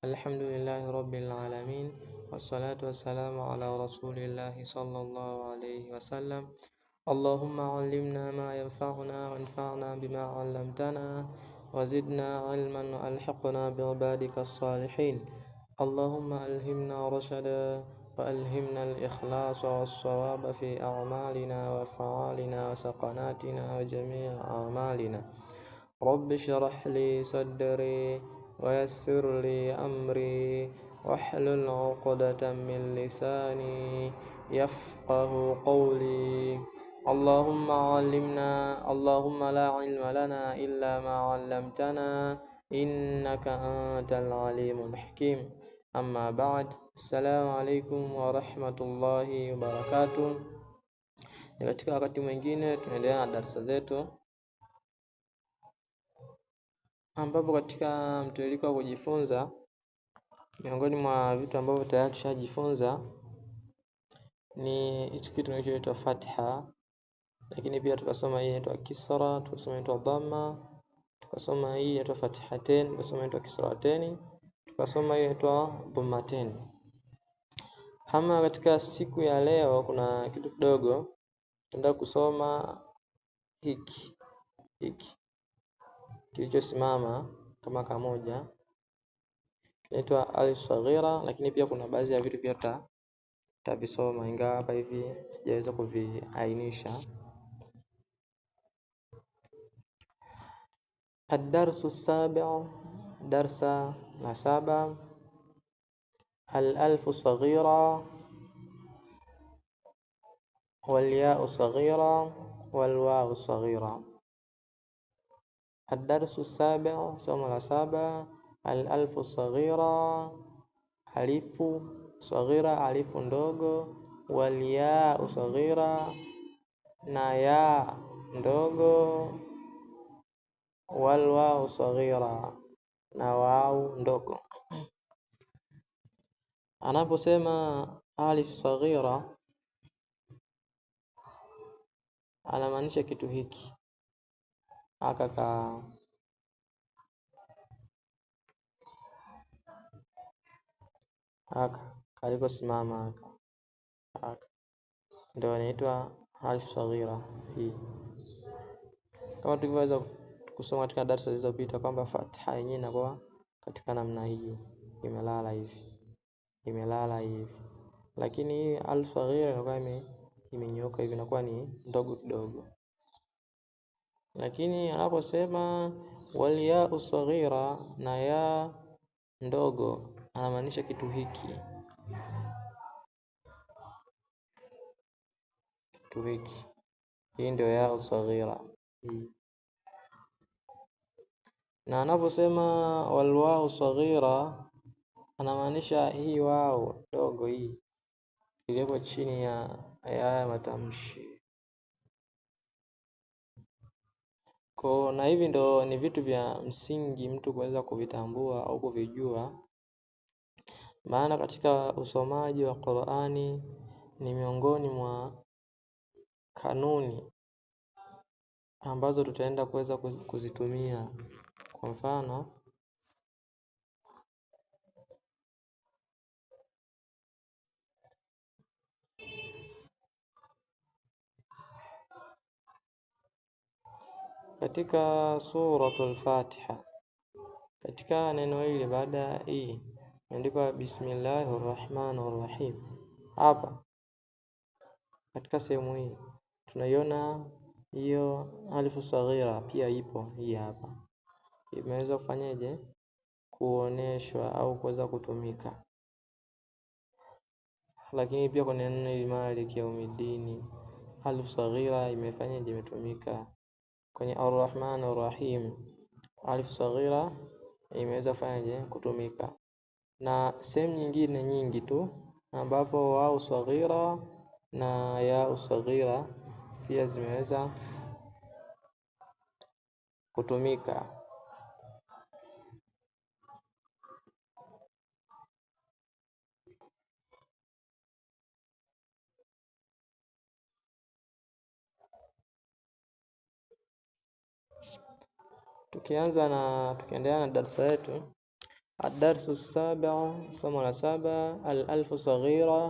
الحمد لله رب العالمين والصلاة والسلام على رسول الله صلى الله عليه وسلم. اللهم علمنا ما ينفعنا وانفعنا بما علمتنا وزدنا علما وألحقنا بعبادك الصالحين. اللهم ألهمنا رشدا وألهمنا الإخلاص والصواب في أعمالنا وأفعالنا وسقناتنا وجميع أعمالنا. رب اشرح لي صدري ويسر لي أمري واحلل عقدة من لساني يفقه قولي. اللهم علمنا، اللهم لا علم لنا إلا ما علمتنا إنك أنت العليم الحكيم. أما بعد، السلام عليكم ورحمة الله وبركاته. Katika wakati mwingine tunaendelea na darasa zetu, ambapo katika mtiririko wa kujifunza, miongoni mwa vitu ambavyo tayari tushajifunza ni hicho kitu kinachoitwa fatha, lakini pia tukasoma hii inaitwa kisra, tukasoma inaitwa dhamma, tukasoma hii inaitwa fathatain, tukasoma inaitwa kisratain, tukasoma hii inaitwa dhammatain. Ama katika siku ya leo kuna kitu kidogo tunataka kusoma hiki kilichosimama kama kamoja, inaitwa alif saghira, lakini pia kuna baadhi ya vitu pia tavisoma ingawa hapa hivi sijaweza kuviainisha. الدرس السابع، درس السابع، الألف صغيرة والياء صغيرة والواو صغيرة. الدرس السابع، somo la saba، الألف صغيرة، alifu صغيرة alifu ndogo, والياء صغيرة na ya ndogo, والواو صغيرة na wau ndogo. Anaposema alif saghira anamaanisha kitu hiki aka kalikosimama aka ndio inaitwa alif saghira hii. Kama tulivyoweza kusoma katika darasa zilizopita kwamba fatha yenyewe inakuwa katika namna hii, imelala hivi, lakini alif saghira inakuwa imenyooka hivi, inakuwa ni ndogo kidogo. Lakini anaposema wal ya saghira na ya ndogo anamaanisha kitu hiki, hii ndio ya saghira hii. Na anaposema wal wau saghira anamaanisha hii wao ndogo hii iliyo chini ya haya matamshi. Na hivi ndo ni vitu vya msingi mtu kuweza kuvitambua au kuvijua, maana katika usomaji wa Qur'ani ni miongoni mwa kanuni ambazo tutaenda kuweza kuzitumia. Kwa mfano, katika suratul Fatiha, katika neno hili baada hii imeandikwa bismillahir rahmanir rahim. Hapa katika sehemu hii tunaiona hiyo alifu saghira pia ipo hii hapa, imeweza kufanyaje kuoneshwa au kuweza kutumika. Lakini pia kwa neno hili Maliki Yawmiddin, alifu saghira imefanyaje imetumika. Kwenye Ar-Rahmanir Rahim alifu saghira imeweza kufanyaje kutumika, na sehemu nyingine nyingi tu ambapo wau saghira na ya saghira pia zimeweza kutumika. Tukiendelea na darasa letu, Ad-darsu as-sabi'u, somo la 7, al-alfu saghira,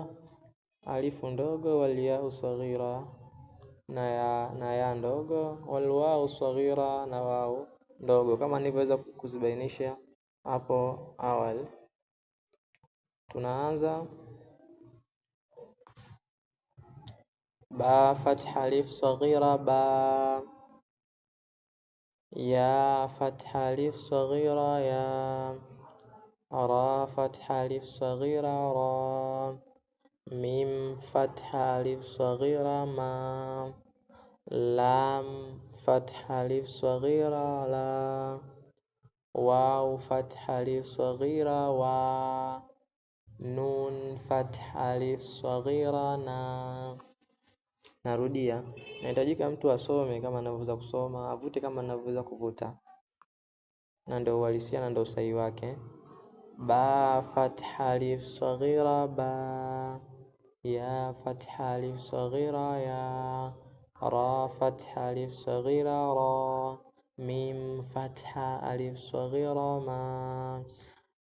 alifu ndogo, wal ya'u saghira, na ya ndogo, wal wa'u saghira, na wa'u ndogo, kama nilivyoweza kuzibainisha hapo awali. Tunaanza ba fatha alif saghira ba, ya fatha alif saghira ya, ra fatha alif saghira ra, mim fatha alif saghira ma, lam fatha alif saghira la, waw fatha alif saghira wa, nun fatha alif saghira na. Narudia, nahitajika mtu asome kama anavyoweza kusoma, avute kama anavyoweza kuvuta, na ndio uhalisia na ndio usahihi wake. Ba fatha alif saghira ba, ya fatha alif saghira ya, ra fatha alif saghira ra, mim fatha alif saghira ma,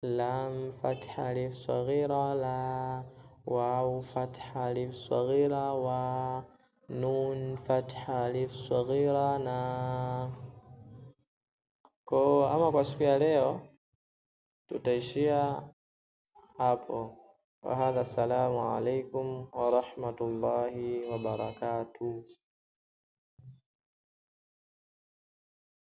lam fatha alif saghira la, waw fatha alif saghira wa, nun fatha alif saghira na. Ama kwa siku ya leo tutaishia hapo. Wa hadha, assalamu alaikum wa rahmatullahi wa barakatuh.